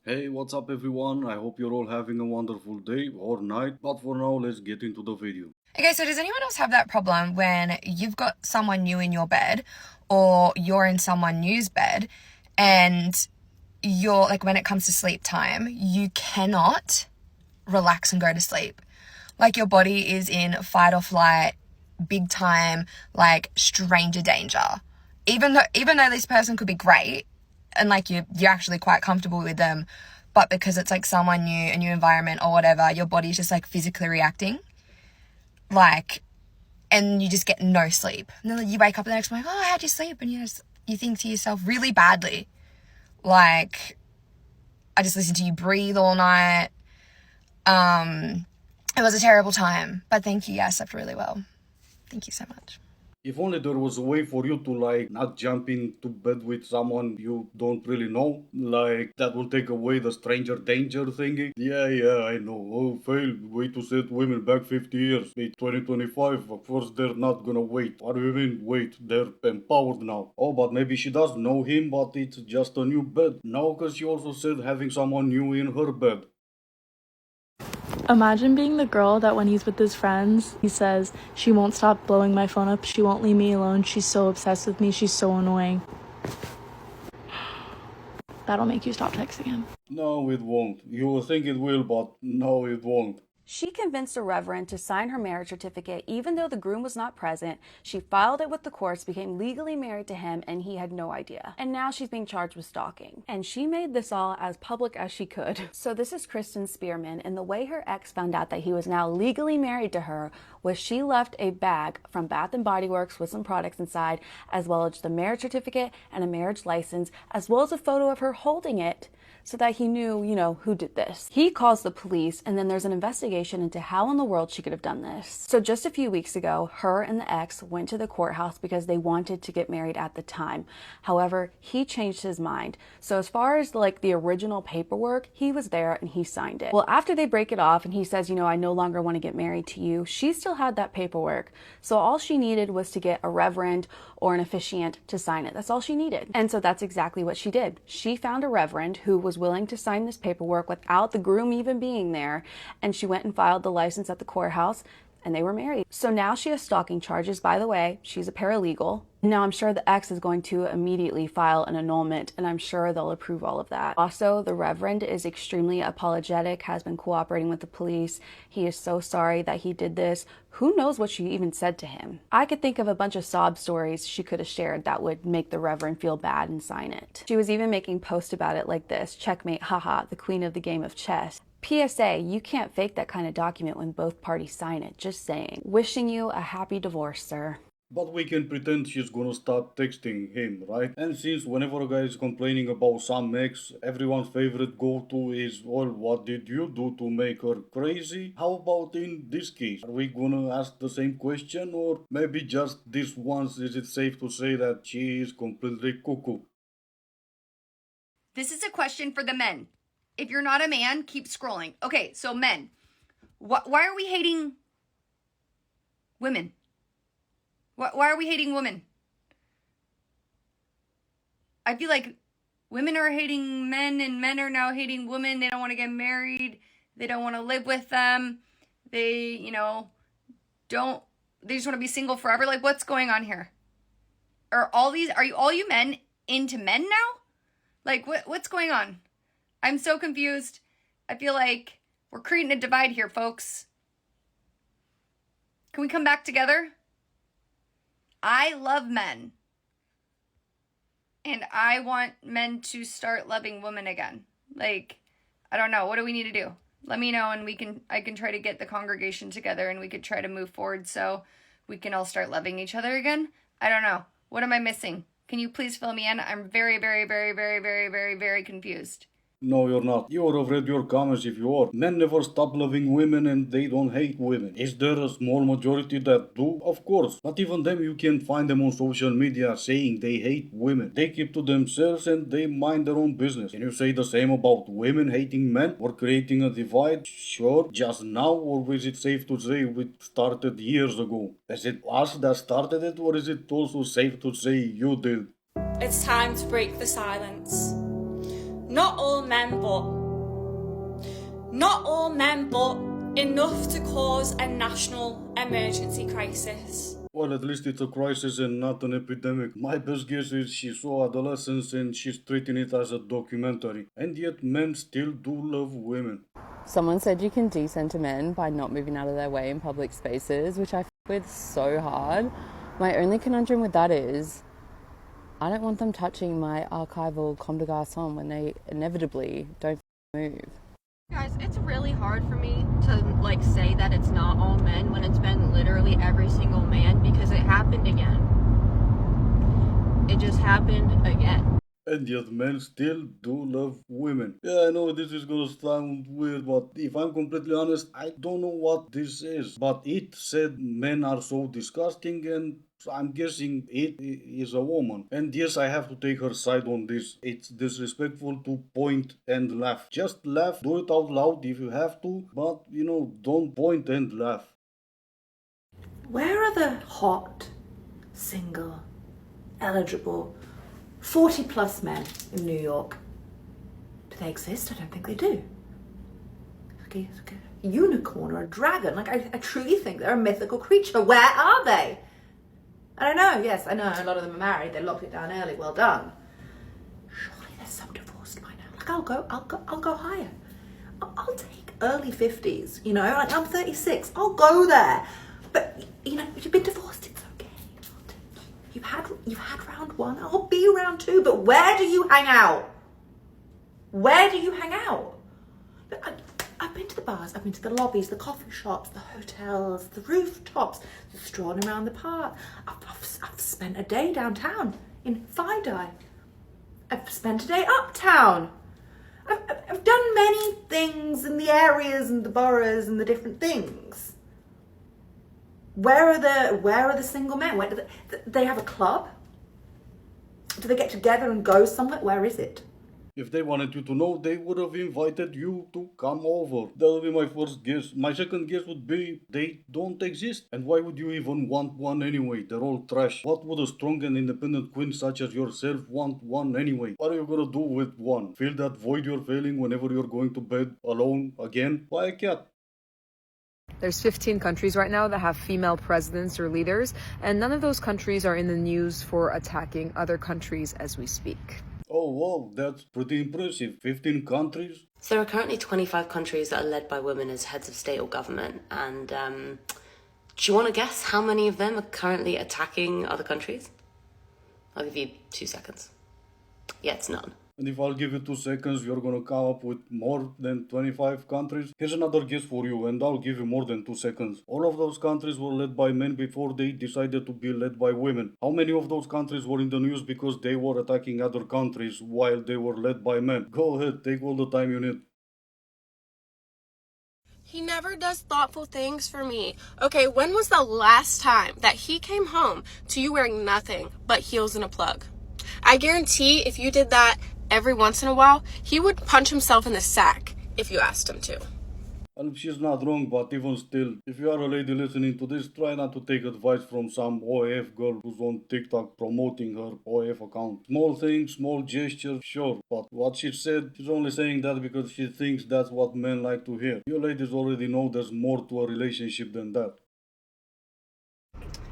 Hey, what's up everyone? I hope you're all having a wonderful day or night, but for now, let's get into the video. Okay, so does anyone else have that problem when you've got someone new in your bed or you're in someone new's bed and you're like, when it comes to sleep time, you cannot relax and go to sleep? Like your body is in fight or flight, big time, like stranger danger. Even though this person could be great and like you're actually quite comfortable with them, but because it's like someone new, a new environment or whatever, your body's just like physically reacting. Like, and you just get no sleep. And then you wake up the next morning, oh, how'd you sleep? And you think to yourself really badly, like, I just listened to you breathe all night. It was a terrible time, but thank you. Yeah, I slept really well. Thank you so much. If only there was a way for you to not jump into bed with someone you don't really know, like that will take away the stranger danger thingy. Yeah, I know. Oh, fail. Way to set women back 50 years. It's 2025. Of course, they're not gonna wait. What do you mean, wait? They're empowered now. Oh, but maybe she does know him, but it's just a new bed. No, because she also said having someone new in her bed. Imagine being the girl that when he's with his friends, he says, she won't stop blowing my phone up, she won't leave me alone, she's so obsessed with me, she's so annoying. That'll make you stop texting him. No, it won't. You will think it will, but no, it won't. She convinced a reverend to sign her marriage certificate even though the groom was not present. She filed it with the courts, became legally married to him, and he had no idea. And now she's being charged with stalking. And she made this all as public as she could. So this is Kristen Spearman, and the way her ex found out that he was now legally married to her was she left a bag from Bath & Body Works with some products inside, as well as the marriage certificate and a marriage license, as well as a photo of her holding it, so that he knew, who did this. He calls the police, and then there's an investigation into how in the world she could have done this. So just a few weeks ago, her and the ex went to the courthouse because they wanted to get married at the time. However, he changed his mind. So as far as the original paperwork, he was there and he signed it. Well, after they break it off and he says, I no longer want to get married to you, she still had that paperwork. So all she needed was to get a reverend or an officiant to sign it. That's all she needed. And so that's exactly what she did. She found a reverend who was willing to sign this paperwork without the groom even being there, and she went and filed the license at the courthouse, and they were married. So now she has stalking charges. By the way, she's a paralegal. Now I'm sure the ex is going to immediately file an annulment, and I'm sure they'll approve all of that. Also, the reverend is extremely apologetic, has been cooperating with the police. He is so sorry that he did this. Who knows what she even said to him? I could think of a bunch of sob stories she could have shared that would make the reverend feel bad and sign it. She was even making posts about it like this: checkmate, haha, the queen of the game of chess. PSA, you can't fake that kind of document when both parties sign it. Just saying. Wishing you a happy divorce, sir. But we can pretend she's gonna start texting him, right? And since whenever a guy is complaining about some ex, everyone's favorite go-to is, well, what did you do to make her crazy? How about in this case? Are we gonna ask the same question, or maybe just this once is it safe to say that she is completely cuckoo? This is a question for the men. If you're not a man, keep scrolling. Okay, so men, why are we hating women? Why are we hating women? I feel like women are hating men and men are now hating women. They don't want to get married. They don't want to live with them. They, they just want to be single forever. Like, what's going on here? Are all you men into men now? Like, what's going on? I'm so confused. I feel like we're creating a divide here, folks. Can we come back together? I love men. And I want men to start loving women again. Like, I don't know. What do we need to do? Let me know, and I can try to get the congregation together, and we could try to move forward so we can all start loving each other again. I don't know. What am I missing? Can you please fill me in? I'm very, very, very, very, very, very, very confused. No, you're not. You would have read your comments if you are. Men never stop loving women and they don't hate women. Is there a small majority that do? Of course. But even them, you can find them on social media saying they hate women. They keep to themselves and they mind their own business. Can you say the same about women hating men or creating a divide? Sure. Just now, or is it safe to say it started years ago? Is it us that started it, or is it also safe to say you did? It's time to break the silence. Not all men, but enough to cause a national emergency crisis. Well, at least it's a crisis and not an epidemic. My best guess is she saw adolescence and she's treating it as a documentary. And yet men still do love women. Someone said you can decenter men by not moving out of their way in public spaces, which I f with so hard. My only conundrum with that is I don't want them touching my archival comme des garçons when they inevitably don't move. Guys, it's really hard for me to like say that it's not all men when it's been literally every single man, because it happened again. It just happened again. And yet men still do love women. Yeah, I know this is gonna sound weird, but if I'm completely honest, I don't know what this is. But it said men are so disgusting, and I'm guessing it is a woman. And yes, I have to take her side on this. It's disrespectful to point and laugh. Just laugh, do it out loud if you have to, but don't point and laugh. Where are the hot, single, eligible 40-plus men in New York? Do they exist? I don't think they do. Okay, a unicorn or a dragon. Like, I truly think they're a mythical creature. Where are they? I don't know. Yes, I know a lot of them are married. They locked it down early. Well done. Surely there's some divorced by now. Like, I'll go higher. I'll take early 50s. Like I'm 36. I'll go there. But you've been divorced. It's okay. You've had round one. I'll be round two. But where do you hang out? Where do you hang out? I've been to the bars. I've been to the lobbies, the coffee shops, the hotels, the rooftops, just strolling around the park. I've spent a day downtown in Fidei. I've spent a day uptown. I've done many things in the areas and the boroughs and the different things. Where are the single men? Where do they have a club? Do they get together and go somewhere? Where is it? If they wanted you to know, they would have invited you to come over. That would be my first guess. My second guess would be they don't exist. And why would you even want one anyway? They're all trash. What would a strong and independent queen such as yourself want one anyway? What are you gonna do with one? Fill that void you're feeling whenever you're going to bed alone again? Buy a cat. There's 15 countries right now that have female presidents or leaders, and none of those countries are in the news for attacking other countries as we speak. Oh, wow, that's pretty impressive. 15 countries? So there are currently 25 countries that are led by women as heads of state or government. And do you want to guess how many of them are currently attacking other countries? I'll give you 2 seconds. Yeah, it's none. And if I'll give you 2 seconds, you're gonna come up with more than 25 countries? Here's another guess for you, and I'll give you more than 2 seconds. All of those countries were led by men before they decided to be led by women. How many of those countries were in the news because they were attacking other countries while they were led by men? Go ahead, take all the time you need. He never does thoughtful things for me. Okay, when was the last time that he came home to you wearing nothing but heels and a plug? I guarantee if you did that every once in a while, he would punch himself in the sack if you asked him to. And she's not wrong, but even still, if you are a lady listening to this, try not to take advice from some OAF girl who's on TikTok promoting her OAF account. Small things, small gestures, sure, but what she said, she's only saying that because she thinks that's what men like to hear. You ladies already know there's more to a relationship than that.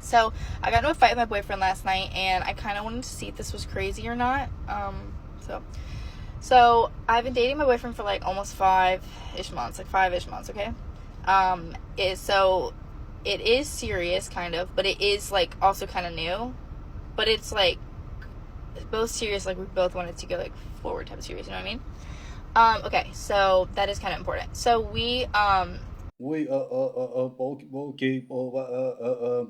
So I got into a fight with my boyfriend last night, and I kind of wanted to see if this was crazy or not. So I've been dating my boyfriend for like almost 5-ish months, okay? So it is serious kind of, but it is like also kind of new, but it's like both serious, like we both wanted to go like forward type of serious, you know what I mean? Okay, so that is kind of important. So we,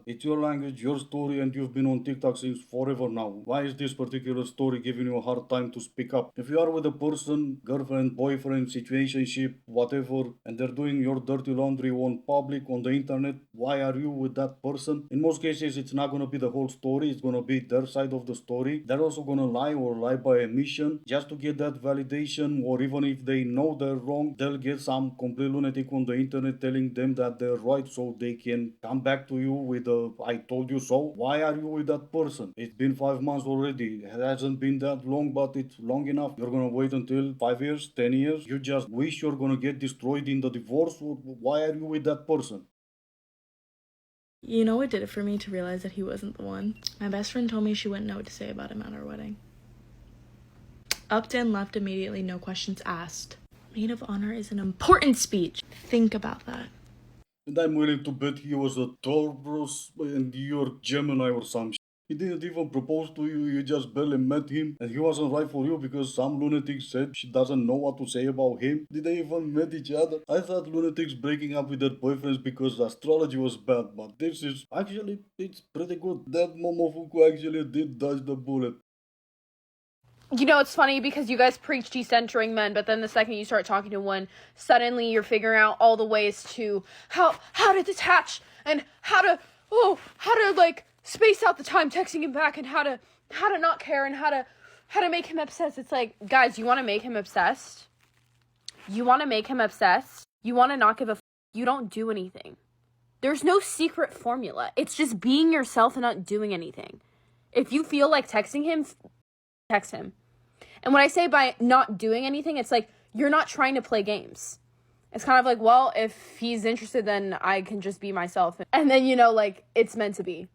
it's your language, your story, and you've been on TikTok since forever now. Why is this particular story giving you a hard time to speak up? If you are with a person, girlfriend, boyfriend, situationship, whatever, and they're doing your dirty laundry on public, on the internet, why are you with that person? In most cases, it's not gonna be the whole story, it's gonna be their side of the story. They're also gonna lie or lie by omission just to get that validation, or even if they know they're wrong, they'll get some complete lunatic on the internet and telling them that they're right so they can come back to you with a I told you so. Why are you with that person? It's been 5 months already. It hasn't been that long, but it's long enough. You're gonna wait until 5 years, 10 years? You just wish you're gonna get destroyed in the divorce? Why are you with that person? You know what did it for me to realize that he wasn't the one? My best friend told me she wouldn't know what to say about him at our wedding. Upped and left immediately, no questions asked. Maid of honor is an important speech. Think about that. And I'm willing to bet he was a Taurus and you're Gemini or some shit. He didn't even propose to you, you just barely met him, and he wasn't right for you because some lunatic said she doesn't know what to say about him. Did they even met each other? I thought lunatics breaking up with their boyfriends because astrology was bad, but this is actually, it's pretty good. That Momofuku actually did dodge the bullet. You know, it's funny because you guys preach decentering men, but then the second you start talking to one, suddenly you're figuring out all the ways to how to detach and how to like space out the time texting him back and how to not care and how to make him obsessed. It's like, guys, you want to make him obsessed? You want to make him obsessed? You want to not give a you don't do anything. There's no secret formula. It's just being yourself and not doing anything. If you feel like texting him, text him. And when I say by not doing anything, it's like you're not trying to play games. It's kind of like, well, if he's interested, then I can just be myself. And then, you know, like, it's meant to be.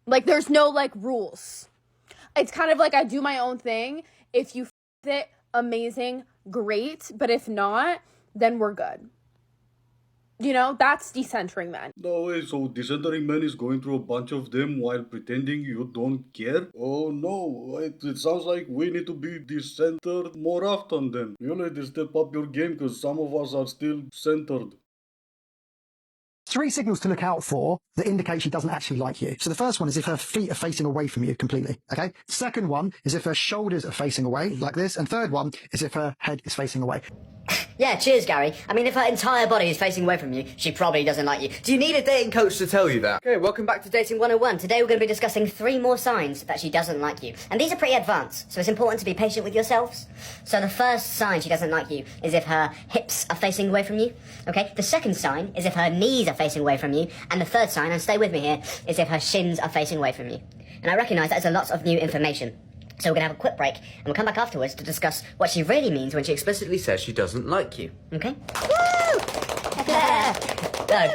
Like, there's no, like, rules. It's kind of like I do my own thing. If you it, amazing, great. But if not, then we're good. You know, that's decentering men. No way, so decentering man is going through a bunch of them while pretending you don't care? Oh no, it sounds like we need to be decentered more often then. You need to step up your game because some of us are still centered. 3 signals to look out for that indicate she doesn't actually like you. So the first one is if her feet are facing away from you completely, okay? Second one is if her shoulders are facing away, like this. And third one is if her head is facing away. Yeah, cheers, Gary. I mean, if her entire body is facing away from you, she probably doesn't like you. Do you need a dating coach to tell you that? Okay, welcome back to Dating 101. Today we're going to be discussing 3 more signs that she doesn't like you. And these are pretty advanced, so it's important to be patient with yourselves. So the first sign she doesn't like you is if her hips are facing away from you, okay? The second sign is if her knees are facing away from you. And the third sign, and stay with me here, is if her shins are facing away from you. And I recognise that is a lot of new information. So we're going to have a quick break, and we'll come back afterwards to discuss what she really means when she explicitly says she doesn't like you. Okay? Woo! No.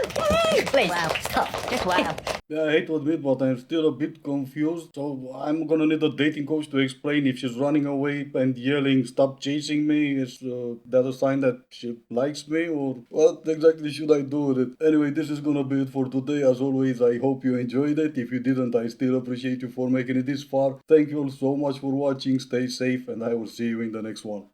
Please, stop. Just wow. Yeah, I hate to admit, but I'm still a bit confused. So I'm gonna need a dating coach to explain if she's running away and yelling, "Stop chasing me." Is that a sign that she likes me, or what exactly should I do with it? Anyway, this is gonna be it for today. As always, I hope you enjoyed it. If you didn't, I still appreciate you for making it this far. Thank you all so much for watching. Stay safe, and I will see you in the next one.